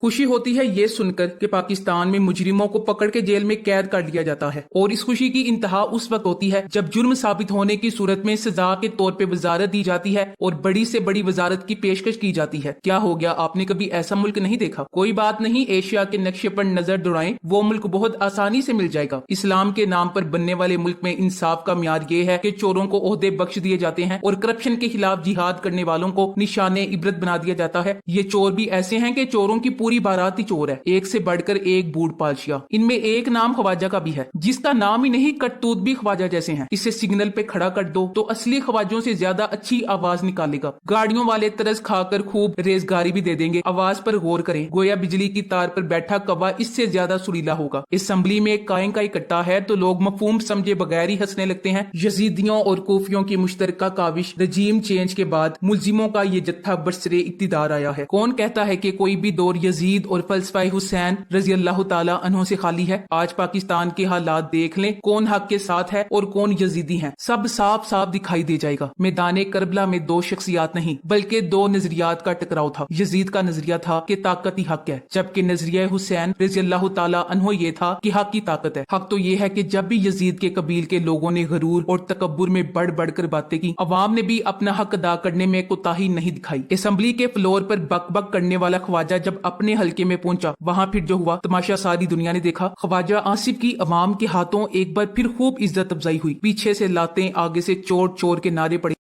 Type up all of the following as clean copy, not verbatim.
खुशी होती है ये सुनकर कि पाकिस्तान में मुजरिमों को पकड़ के जेल में कैद कर लिया जाता है, और इस खुशी की इंतहा उस वक्त होती है जब जुर्म साबित होने की सूरत में सजा के तौर पे वजारत दी जाती है और बड़ी से बड़ी वजारत की पेशकश की जाती है। क्या हो गया, आपने कभी ऐसा मुल्क नहीं देखा? कोई बात नहीं, एशिया के नक्शे पर नजर दौड़ाएं, वो मुल्क बहुत आसानी से मिल जाएगा। इस्लाम के नाम पर बनने वाले मुल्क में इंसाफ का म्यार ये है कि चोरों को ओहदे बख्श दिए जाते हैं और करप्शन के खिलाफ जिहाद करने वालों को निशाने इबरत बना दिया जाता है। ये चोर भी ऐसे हैं कि चोरों की पूरी बारात ही चोर है, एक से बढ़कर एक बूढ़ पालशिया। इनमें एक नाम ख्वाजा का भी है, जिसका नाम ही नहीं करतूत भी ख्वाजा जैसे हैं। इसे सिग्नल पे खड़ा कर दो तो असली ख्वाजों से ज्यादा अच्छी आवाज निकालेगा। गाड़ियों वाले तरस खाकर खूब रेजगारी भी दे देंगे। आवाज पर गौर करें, गोया बिजली की तार पर बैठा कौवा इससे ज्यादा सुरीला होगा। असेंबली में कायम का इकट्ठा है तो लोग मफहूम समझे बगैर ही हंसने लगते हैं। यजीदियों और कूफियों की मुश्तरका काविश रजीम चेंज के बाद मुलजिमों का ये जत्था बरसरे इक्तिदार आया है। कौन कहता है कि कोई भी दौर यजीद और फलसफा हुसैन रजी अल्लाह ताला अन्हों से खाली है? आज पाकिस्तान के हालात देख लें, कौन हक के साथ है और कौन यजीदी है, सब साफ साफ दिखाई दे जाएगा। मैदान करबला में दो शख्सियात नहीं बल्कि दो नजरियात का टकराव था। यजीद का नजरिया था कि ताकत ही हक है, जबकि नजरिया हुसैन रजी अल्लाह ताला अन्हो ये था कि हक की ताकत है। हक तो ये है कि जब भी यजीद के कबील के लोगों ने गरूर और तकब्बुर में बढ़ बढ़ कर बातें की, अवाम ने भी अपना हक अदा करने में कोताही नहीं दिखाई। असेंबली के फ्लोर पर बक बक करने वाला ख्वाजा जब अपने हल्के में पहुंचा, वहां फिर जो हुआ तमाशा सारी दुनिया ने देखा। ख्वाजा आसिफ की अवाम के हाथों एक बार फिर खूब इज्जत अफजाई हुई। पीछे से लातें, आगे से चोर चोर के नारे पड़े।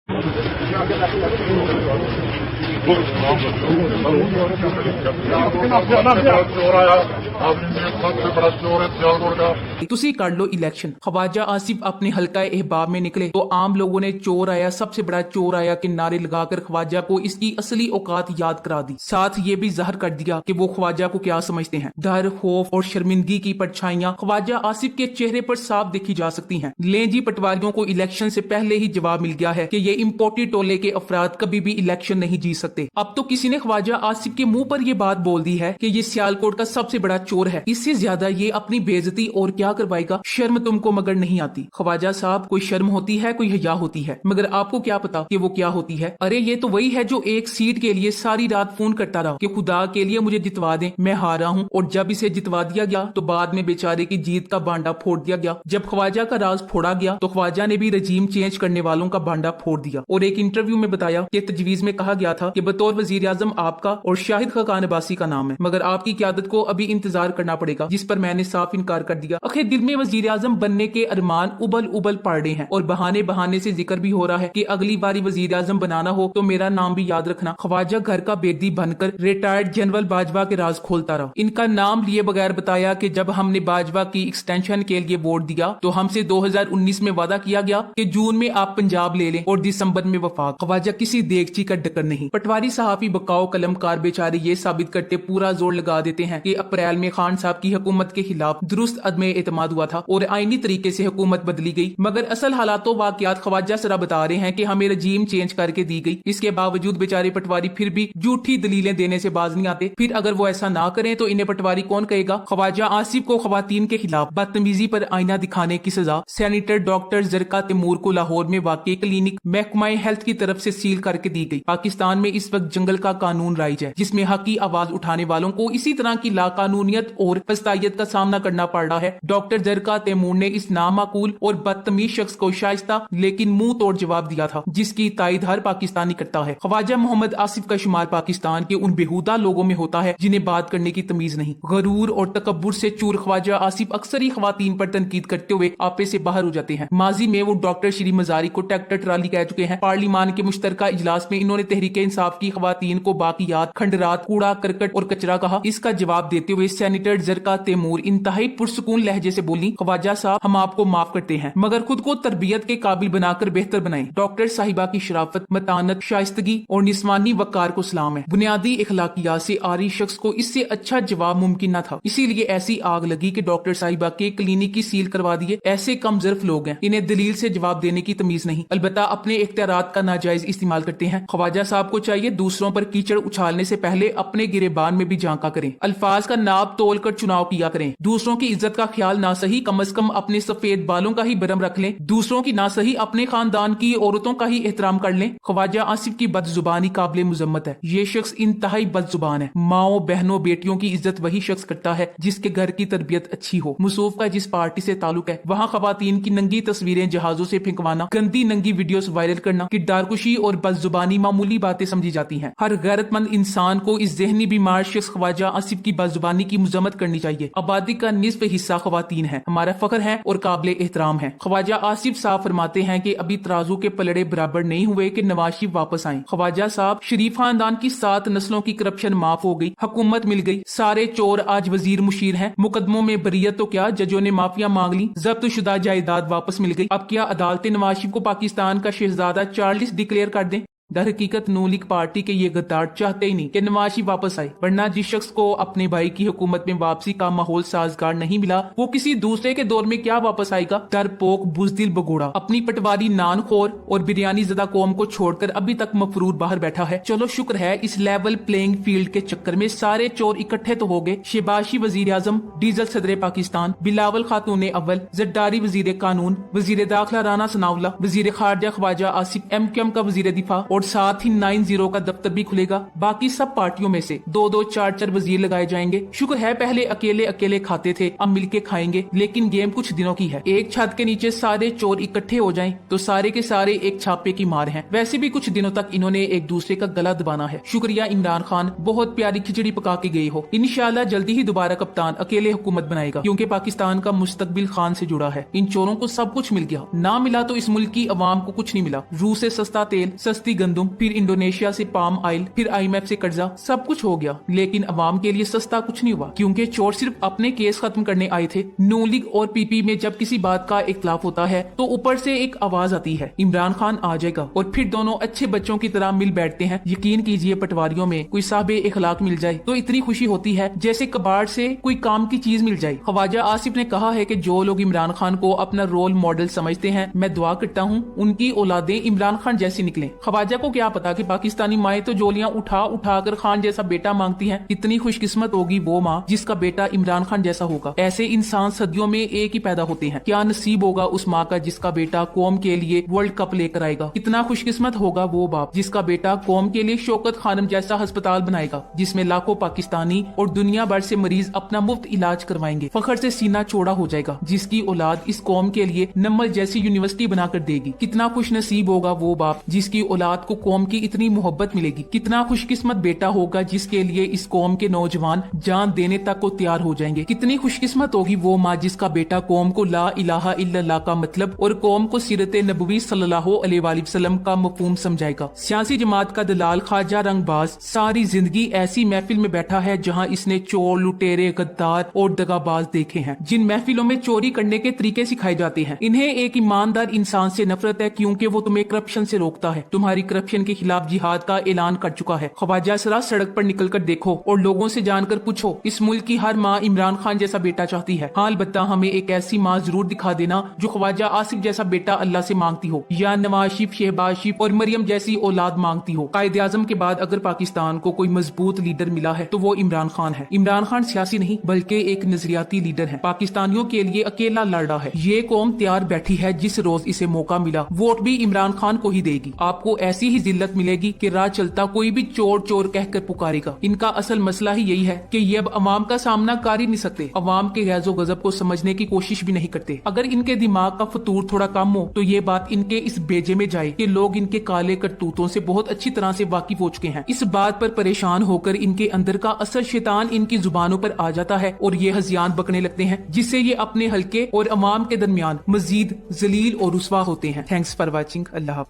तुसी कर लो इलेक्शन। ख्वाजा आसिफ अपने हल्का एहबाब में निकले तो आम लोगों ने चोर आया, सबसे बड़ा चोर आया के नारे लगाकर ख्वाजा को इसकी असली औकात याद करा दी। साथ ये भी जाहिर कर दिया कि वो ख्वाजा को क्या समझते हैं। डर, खौफ और शर्मिंदगी की परछाइयां ख्वाजा आसिफ के चेहरे पर साफ देखी जा सकती हैं। ले जी, पटवारियों को इलेक्शन से पहले ही जवाब मिल गया है कि ये इम्पोर्टेड टोले के अफराद कभी भी इलेक्शन नहीं जीत सकते। अब तो किसी ने ख्वाजा आसिफ के मुंह पर यह बात बोल दी है कि ये सियालकोट का सबसे बड़ा चोर है। इससे ज्यादा ये अपनी बेइज्जती और क्या करवाएगा। शर्म तुमको मगर नहीं आती। ख्वाजा साहब, कोई शर्म होती है, कोई हया होती है, मगर आपको क्या पता कि वो क्या होती है। अरे ये तो वही है जो एक सीट के लिए सारी रात फोन करता रहा कि खुदा के लिए मुझे जितवा दें, मैं हारा हूँ। और जब इसे जितवा दिया गया तो बाद में बेचारे की जीत का बांडा फोड़ दिया गया। जब ख्वाजा का राज फोड़ा गया तो ख्वाजा ने भी रजीम चेंज करने वालों का बांडा फोड़ दिया और एक इंटरव्यू में बताया कि तजवीज में कहा गया था कि बतौर वजीर आजम आपका और शाहिद खाकान अब्बासी का नाम है, मगर आपकी क़यादत को अभी इंतजार करना पड़ेगा, जिस पर मैंने साफ इनकार कर दिया। आखिर दिल में वजीर आजम बनने के अरमान उबल उबल पड़ रहे हैं और बहाने बहाने से जिक्र भी हो रहा है कि अगली बारी वजीर आजम बनाना हो तो मेरा नाम भी याद रखना। ख्वाजा घर का बेदी बनकर रिटायर्ड जनरल बाजवा के राज खोलता रहा। इनका नाम लिए बगैर बताया कि जब हमने बाजवा की एक्सटेंशन के लिए वोट दिया तो हमसे 2019 में वादा किया गया कि जून में आप पंजाब ले लें और दिसंबर में वफाक। ख्वाजा किसी देगची का डकर नहीं। पटवारी सहाफी बकाओ कलमकार बेचारे ये साबित करते पूरा जोर लगा देते हैं कि अप्रैल में खान साहब की हुकूमत के खिलाफ दुरुस्त अदमे एतमाद हुआ था और आईनी तरीके से हुकूमत बदली गई, मगर असल हालातों वाकयात ख्वाजा सरा बता रहे हैं कि हमें रजीम चेंज करके दी गई। इसके बावजूद बेचारे पटवारी फिर भी झूठी दलीलें देने से बाज नहीं आते। फिर अगर वो ऐसा ना करें तो इन्हें पटवारी कौन कहेगा। ख्वाजा आसिफ को खवातीन के खिलाफ बदतमीजी पर आईना दिखाने की सजा सेनेटर डॉक्टर जरका तैमूर को लाहौर में वाकई क्लिनिक महकमा हेल्थ की तरफ से सील करके दी गई। पाकिस्तान में इस वक्त जंगल का कानून राइज है, जिसमें हक की आवाज उठाने वालों को इसी तरह की लाकानूनियत और फस्तायत का सामना करना पड़ रहा है। डॉक्टर जरका तैमूर ने इस नामाकूल और बदतमीज शख्स को शाइस्ता लेकिन मुंह तोड़ जवाब दिया था, जिसकी तायद हर पाकिस्तानी करता है। ख्वाजा मोहम्मद आसिफ का शुमार पाकिस्तान के उन बेहुदा लोगों में होता है जिन्हें बात करने की तमीज नहीं। गरूर और तकब्बुर से चूर ख्वाजा आसिफ अक्सर ही खवातीन पर तनकीद करते हुए आपे से बाहर हो जाते हैं। माजी में वो डॉक्टर श्री मजारी को ट्रैक्टर ट्राली कह चुके हैं। पार्लिमान के मुश्तरका इजलास में इन्होंने तहरीक इंसाफ की खवातीन को बाकियात, खंडरात, कूड़ा करकट और कचरा कहा। इसका जवाब देते हुए सेनेटर जरका तैमूर इंतहाई पुरसुकून लहजे से बोली, ख्वाजा साहब, हम आपको माफ करते हैं, मगर खुद को तरबियत के काबिल बनाकर बेहतर बनाएं। डॉक्टर साहिबा की शराफत, मतानत, शाइस्तगी और निस्वानी वकार को सलाम है। बुनियादी इखलाकियात से आरी शख्स को इससे अच्छा जवाब मुमकिन न था। इसीलिए ऐसी आग लगी कि डॉक्टर साहिबा के क्लिनिक की सील करवा दिए। ऐसे कम ज़र्फ लोग हैं, इन्हें दलील से जवाब देने की तमीज नहीं, अलबत्ता अपने इख्तियारात का नाजायज इस्तेमाल करते हैं। ख्वाजा साहब को चाहिए چاہیے दूसरों पर कीचड़ उछालने से पहले अपने गिरेबान में भी झांका करें। अल्फाज का नाप तोल कर चुनाव किया करें। दूसरों की इज्जत का ख्याल ना सही कम से कम अपने सफेद बालों का ही भरम रख लें। दूसरों की ना सही अपने खानदान की औरतों का ही एहतराम कर लें। ख्वाजा आसिफ की बदजुबानी काबिल मुजम्मत है। ये शख्स इंतहाई बदजुबान है। माओ बहनों बेटियों की इज्जत वही शख्स करता है जिसके घर की तरबियत अच्छी हो। मुसूफ का जिस पार्टी से ताल्लुक है वहाँ खवातीन की नंगी तस्वीरें जहाजों से फेंकवाना, गंदी नंगी वीडियोस वायरल करना, किरदारकुशी और बदजुबानी मामूली बातें समझी जाती हैं। हर गैरतमंद इंसान को इस ज़हनी बीमार शख्स ख्वाजा आसिफ की बदजुबानी की मजम्मत करनी चाहिए। आबादी का निस्फ हिस्सा खवातीन है, हमारा फख्र है और काबिल एहतराम है। ख्वाजा आसिफ साहब फरमाते हैं कि अभी तराजू के पलड़े बराबर नहीं हुए कि नवाज शरीफ वापस आए। ख्वाजा साहब, शरीफ खानदान की 7 नस्लों की करप्शन माफ हो गई, हुकूमत मिल गई, सारे चोर आज वजीर मुशीर हैं। मुकदमों में बरियत तो क्या, जजों ने माफिया मांग ली, जब्त शुदा जायदाद वापस मिल गई। अब क्या अदालतें नवाज शरीफ को पाकिस्तान का शहजादा चार्ल्स डिक्लेयर कर दें? दर हकीकत नून लीग पार्टी के ये गद्दार चाहते ही नहीं कि नवाज शरीफ वापस आए, वरना जिस शख्स को अपने भाई की हुकूमत में वापसी का माहौल साजगार नहीं मिला वो किसी दूसरे के दौर में क्या वापस आएगा। डरपोक बुजदिल बगोड़ा अपनी पटवारी नानखोर और बिरयानी ज़दा कौम को छोड़कर अभी तक मफरूर बाहर बैठा है। चलो शुक्र है इस लेवल प्लेइंग फील्ड के चक्कर में सारे चोर इकट्ठे तो हो गए। शहबाजी वजीर आजम, डीजल सदर पाकिस्तान, बिलावल खातून अव्वल, जद्दारी वजीर कानून, वजीर दाखिला राना सनाउल्लाह, वजीर खारजा ख्वाजा आसिफ, MQM का वजीर दिफा और साथ ही 90 का दफ्तर भी खुलेगा। बाकी सब पार्टियों में से 2-2, 4-4 वजीर लगाए जाएंगे। शुक्र है पहले अकेले अकेले खाते थे, अब मिलके खाएंगे। लेकिन गेम कुछ दिनों की है। एक छत के नीचे सारे चोर इकट्ठे हो जाएं तो सारे के सारे एक छापे की मार हैं। वैसे भी कुछ दिनों तक इन्होंने एक दूसरे का गला दबाना है। शुक्रिया इमरान खान, बहुत प्यारी खिचड़ी पका के गए हो। इंशाल्लाह जल्दी ही दोबारा कप्तान अकेले हुकूमत बनाएगा, क्योंकि पाकिस्तान का मुस्तकबिल खान से जुड़ा है। इन चोरों को सब कुछ मिल गया, ना मिला तो इस मुल्क की अवाम को कुछ नहीं मिला। रूस से सस्ता तेल, सस्ती गंदुम, फिर इंडोनेशिया से पाम ऑयल, फिर IMF से कर्जा, सब कुछ हो गया। लेकिन अवाम के लिए सस्ता कुछ नहीं हुआ, क्योंकि चोर सिर्फ अपने केस खत्म करने आए थे। नून लीग और PP में जब किसी बात का इख्तलाफ होता है तो ऊपर से एक आवाज आती है, इमरान खान आ जाएगा, और फिर दोनों अच्छे बच्चों की तरह मिल बैठते हैं। यकीन कीजिए पटवारियों में कोई साहबे इखलाक मिल जाए तो इतनी खुशी होती है जैसे कबाड़ से कोई काम की चीज मिल जाए। ख्वाजा आसिफ ने कहा है कि जो लोग इमरान खान को अपना रोल मॉडल समझते हैं, मैं दुआ करता हूँ उनकी औलादें इमरान खान जैसी निकलें। ख्वाजा को क्या पता कि पाकिस्तानी माएँ तो जोलियां उठा उठा कर खान जैसा बेटा मांगती हैं। कितनी खुशकिस्मत होगी वो माँ जिसका बेटा इमरान खान जैसा होगा। ऐसे इंसान सदियों में एक ही पैदा होते हैं। क्या नसीब होगा उस माँ का जिसका बेटा कौम के लिए वर्ल्ड कप लेकर आएगा। कितना खुशकिस्मत होगा वो बाप जिसका बेटा कौम के लिए शौकत खानम जैसा अस्पताल बनाएगा, जिसमें लाखों पाकिस्तानी और दुनिया भर से मरीज अपना मुफ्त इलाज करवाएंगे। फखर से सीना चौड़ा हो जाएगा। जिसकी औलाद इस कौम के लिए नम्बल जैसी यूनिवर्सिटी बनाकर देगी। कितना खुश नसीब होगा वो बाप जिसकी औलाद को कौम की इतनी मोहब्बत मिलेगी। कितना खुशकिस्मत बेटा होगा जिसके लिए इस कौम के नौजवान जान देने तक को तैयार हो जाएंगे। कितनी खुशकिस्मत होगी वो माँ जिसका बेटा कौम को ला इलाहा इल्लल्लाह का मतलब और कौम को सीरत नबवी सल्लल्लाहु अलैहि वसल्लम का मफहूम समझाएगा। सियासी जमात का दलाल ख्वाजा रंगबाज सारी जिंदगी ऐसी महफिल में बैठा है जहाँ इसने चोर, लुटेरे, गद्दार और दगाबाज देखे हैं। जिन महफिलों में चोरी करने के तरीके सिखाए जाते हैं, इन्हें एक ईमानदार इंसान से नफरत है, क्योंकि वो तुम्हें करप्शन से रोकता है। तुम्हारी करप्शन के खिलाफ जिहाद का ऐलान कर चुका है। ख्वाजा सरा सड़क पर निकलकर देखो और लोगों से जानकर पूछो, इस मुल्क की हर माँ इमरान खान जैसा बेटा चाहती है। हाँ, अलबत्ता हमें एक ऐसी माँ जरूर दिखा देना जो ख्वाजा आसिफ जैसा बेटा अल्लाह से मांगती हो, या नवाज शरीफ, शहबाज शरीफ और मरियम जैसी औलाद मांगती हो। कायदे आजम के बाद अगर पाकिस्तान को कोई मजबूत लीडर मिला है तो वो इमरान खान है। इमरान खान सियासी नहीं बल्कि एक नजरियाती लीडर है। पाकिस्तानियों के लिए अकेला लड़ रहा है। ये कौम तैयार बैठी है, जिस रोज इसे मौका मिला वोट भी इमरान खान को ही देगी। आपको ऐसी ही जिल्लत मिलेगी कि राह चलता कोई भी चोर चोर कहकर पुकारेगा। इनका असल मसला ही यही है कि ये अब अवाम का सामना कर ही नहीं सकते। अवाम के गैज़ो गजब को समझने की कोशिश भी नहीं करते। अगर इनके दिमाग का फतूर थोड़ा कम हो तो ये बात इनके इस बेजे में जाए कि लोग इनके काले करतूतों से बहुत अच्छी तरह से वाकिफ हो चुके हैं। इस बात पर परेशान होकर इनके अंदर का असल शैतान इनकी जुबानों पर आ जाता है और ये हज़ियान बकने लगते हैं, जिससे ये अपने हल्के और अवाम के दरमियान मजीद जलील और रुस्वा होते हैं। Thanks for watching. अल्लाह।